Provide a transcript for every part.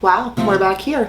Wow, we're back here.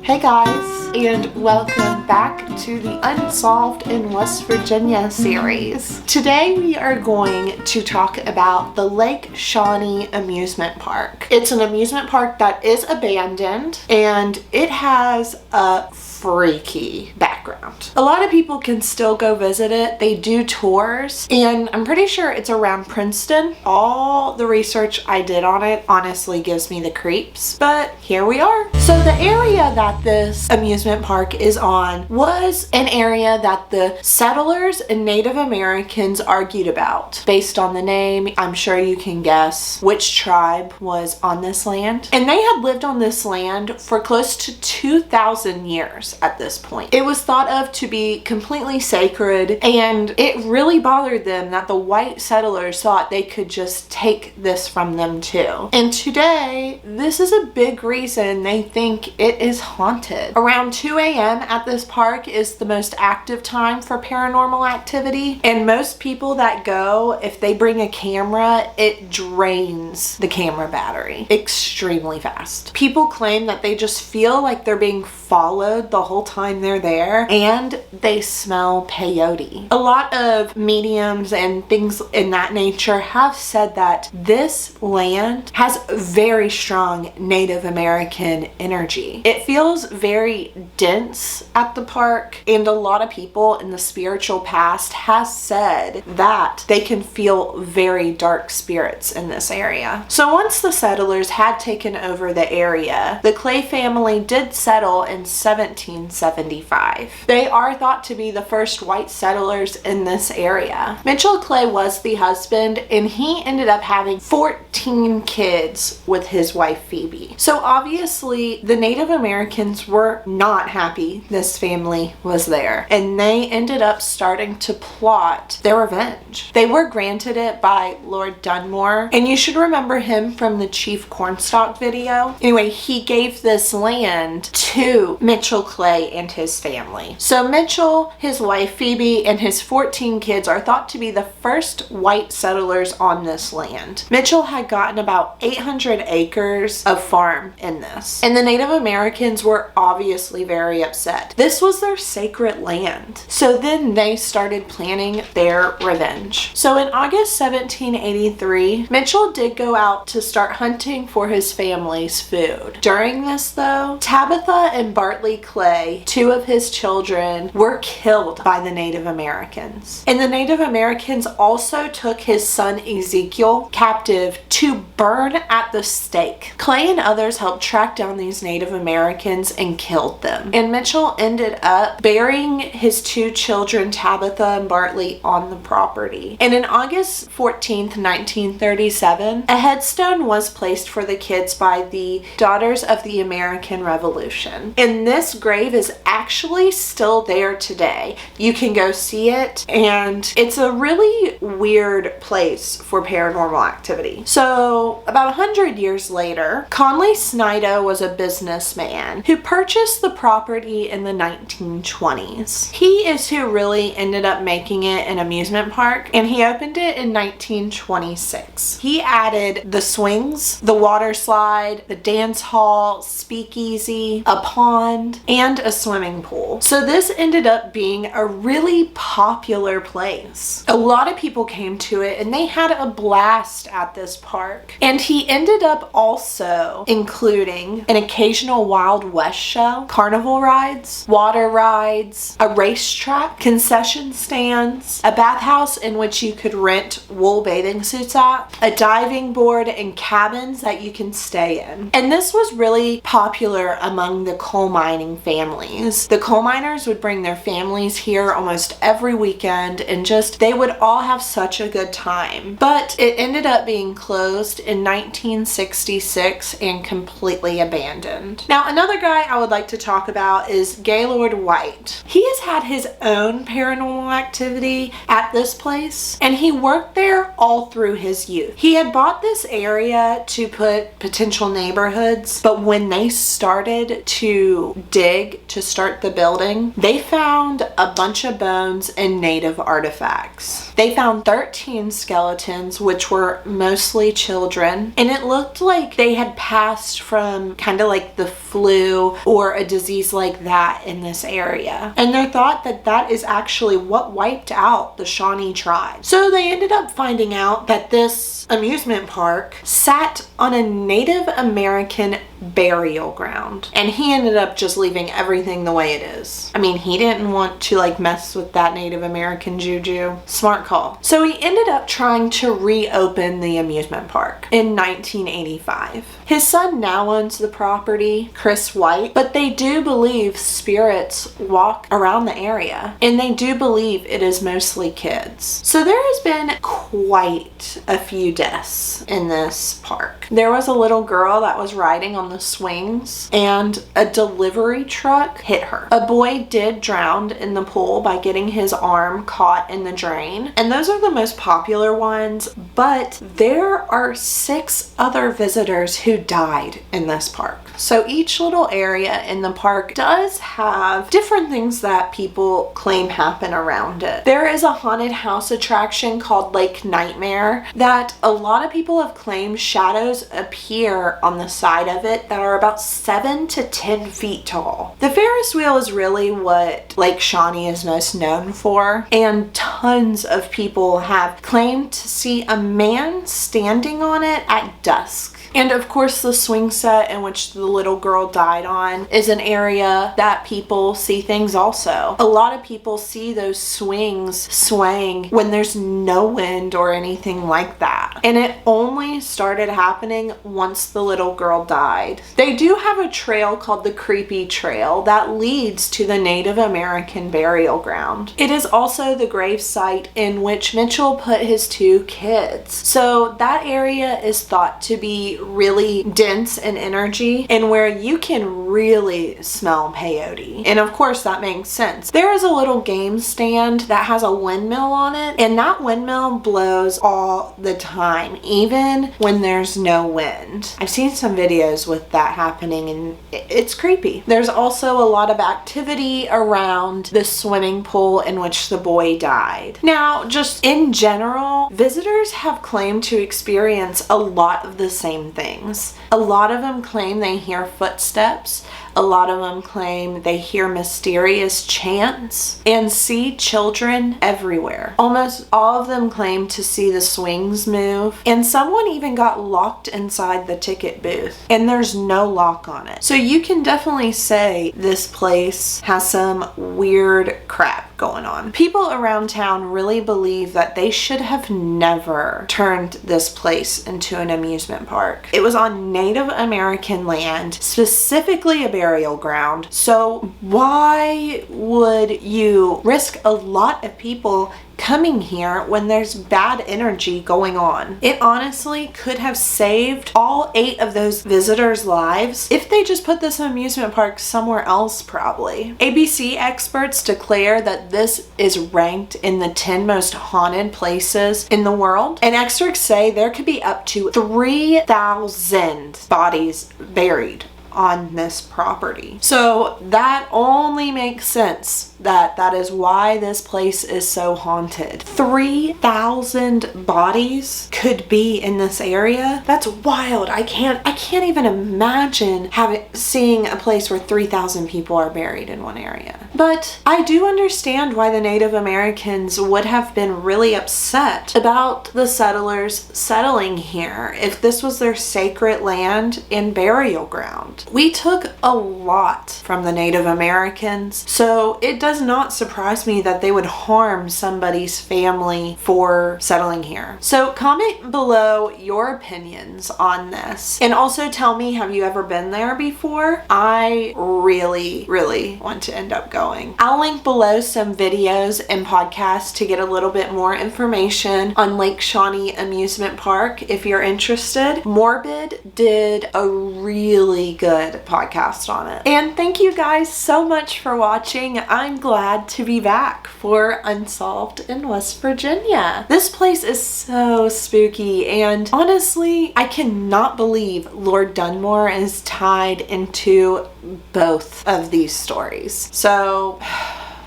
Hey guys, and welcome back to the Unsolved in West Virginia series. Today we are going to talk about the Lake Shawnee Amusement Park. It's an amusement park that is abandoned and it has a freaky background. A lot of people can still go visit it. They do tours, and I'm pretty sure it's around Princeton. All the research I did on it honestly gives me the creeps, but here we are. So the area that this amusement park is on was an area that the settlers and Native Americans argued about. Based on the name, I'm sure you can guess which tribe was on this land. And they had lived on this land for close to 2,000 years at this point. It was thought of to be completely sacred, and it really bothered them that the white settlers thought they could just take this from them too. And today, this is a big reason they think it is haunted. Around 2 a.m. at this park is the most active time for paranormal activity, and most people that go, if they bring a camera, it drains the camera battery extremely fast. People claim that they just feel like they're being followed the whole time they're there, and they smell peyote. A lot of mediums and things in that nature have said that this land has very strong Native American energy. It feels very dense at the park, and a lot of people in the spiritual past has said that they can feel very dark spirits in this area. So once the settlers had taken over the area, the Clay family did settle in 1775. They are thought to be the first white settlers in this area. Mitchell Clay was the husband, and he ended up having 14 kids with his wife Phoebe. So obviously the Native Americans were not happy this family was there, and they ended up starting to plot their revenge. They were granted it by Lord Dunmore, and you should remember him from the Chief Cornstalk video. Anyway, he gave this land to Mitchell Clay and his family. So Mitchell, his wife Phoebe, and his 14 kids are thought to be the first white settlers on this land. Mitchell had gotten about 800 acres of farm in this, and the Native Americans were obviously very upset. This was their sacred land. So then they started planning their revenge. So in August 1783, Mitchell did go out to start hunting for his family's food. During this though, Tabitha and Bartley Clay, two of his children, were killed by the Native Americans. And the Native Americans also took his son Ezekiel captive to burn at the stake. Clay and others helped track down these Native Americans and killed them. And Mitchell ended up burying his two children, Tabitha and Bartley, on the property. And in August 14th, 1937, a headstone was placed for the kids by the Daughters of the American Revolution. And this grave is actually still there today. You can go see it, and it's a really weird place for paranormal activity. So about 100 years later, Conley Snido was a businessman who purchased the property in the 1920s. He is who really ended up making it an amusement park, and he opened it in 1926. He added the swings, the water slide, the dance hall, speakeasy, a pond, and a swimming pool. So this ended up being a really popular place. A lot of people came to it, and they had a blast at this park. And he ended up also including an occasional Wild West show, carnival rides, water rides, a racetrack, concession stands, a bathhouse in which you could rent wool bathing suits at, a diving board, and cabins that you can stay in. And this was really popular among the coal mining families. The coal miners would bring their families here almost every weekend, and just they would all have such a good time. But it ended up being closed in 1966 and completely abandoned. Now another guy I would like to talk about is Gaylord White. He has had his own paranormal activity at this place, and he worked there all through his youth. He had bought this area to put potential neighborhoods, but when they started to dig to start the building, they found a bunch of bones and native artifacts. They found 13 skeletons, which were mostly children children, and it looked like they had passed from kind of like the flu or a disease like that in this area. And they're thought that that is actually what wiped out the Shawnee tribe. So they ended up finding out that this amusement park sat on a Native American burial ground, and he ended up just leaving everything the way it is. I mean, he didn't want to like mess with that Native American juju. Smart call. So he ended up trying to reopen the amusement park in 1985. His son now owns the property, Chris White, but they do believe spirits walk around the area, and they do believe it is mostly kids. So there has been quite a few deaths in this park. There was a little girl that was riding on the swings, and a delivery truck hit her. A boy did drown in the pool by getting his arm caught in the drain, and those are the most popular ones, but there are 6 other visitors who died in this park. So each little area in the park does have different things that people claim happen around it. There is a haunted house attraction called Lake Nightmare that a lot of people have claimed shadows appear on the side of it that are about 7 to 10 feet tall. The Ferris wheel is really what Lake Shawnee is most known for, and tons of people have claimed to see a man standing on it at dusk. And of course, the swing set in which the little girl died on is an area that people see things also. A lot of people see those swings swaying when there's no wind or anything like that. And it only started happening once the little girl died. They do have a trail called the Creepy Trail that leads to the Native American burial ground. It is also the grave site in which Mitchell put his 2 kids. So that area is thought to be really dense in energy and where you can really smell peyote. And of course that makes sense. There is a little game stand that has a windmill on it, and that windmill blows all the time, even when there's no wind. I've seen some videos with that happening and it's creepy. There's also a lot of activity around the swimming pool in which the boy died. Now, just in general, visitors have claimed to experience a lot of the same things. A lot of them claim they hear footsteps. A lot of them claim they hear mysterious chants and see children everywhere. Almost all of them claim to see the swings move, and someone even got locked inside the ticket booth, and there's no lock on it. So you can definitely say this place has some weird crap going on. People around town really believe that they should have never turned this place into an amusement park. It was on Native American land, specifically a burial ground. So why would you risk a lot of people coming here when there's bad energy going on? It honestly could have saved all 8 of those visitors' lives if they just put this amusement park somewhere else, probably. ABC experts declare that this is ranked in the 10 most haunted places in the world, and experts say there could be up to 3,000 bodies buried on this property. So that only makes sense that is why this place is so haunted. 3,000 bodies could be in this area. That's wild. I can't even imagine seeing a place where 3,000 people are buried in one area. But I do understand why the Native Americans would have been really upset about the settlers settling here if this was their sacred land and burial ground. We took a lot from the Native Americans, so it does not surprise me that they would harm somebody's family for settling here. So comment below your opinions on this, and also tell me, have you ever been there before? I really want to end up going. I'll link below some videos and podcasts to get a little bit more information on Lake Shawnee Amusement Park if you're interested. Morbid did a really good podcast on it. And thank you guys so much for watching. I'm glad to be back for Unsolved in West Virginia. This place is so spooky, and honestly, I cannot believe Lord Dunmore is tied into both of these stories. So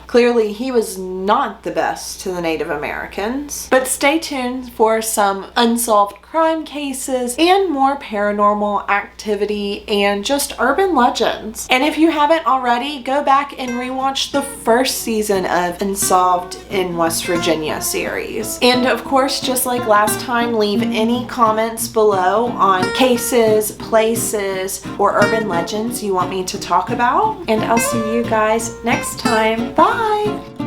Clearly, he was not the best to the Native Americans. But stay tuned for some unsolved crime cases and more paranormal activity and just urban legends. And if you haven't already, go back and rewatch the first season of Unsolved in West Virginia series. And of course, just like last time, leave any comments below on cases, places, or urban legends you want me to talk about. And I'll see you guys next time. Bye!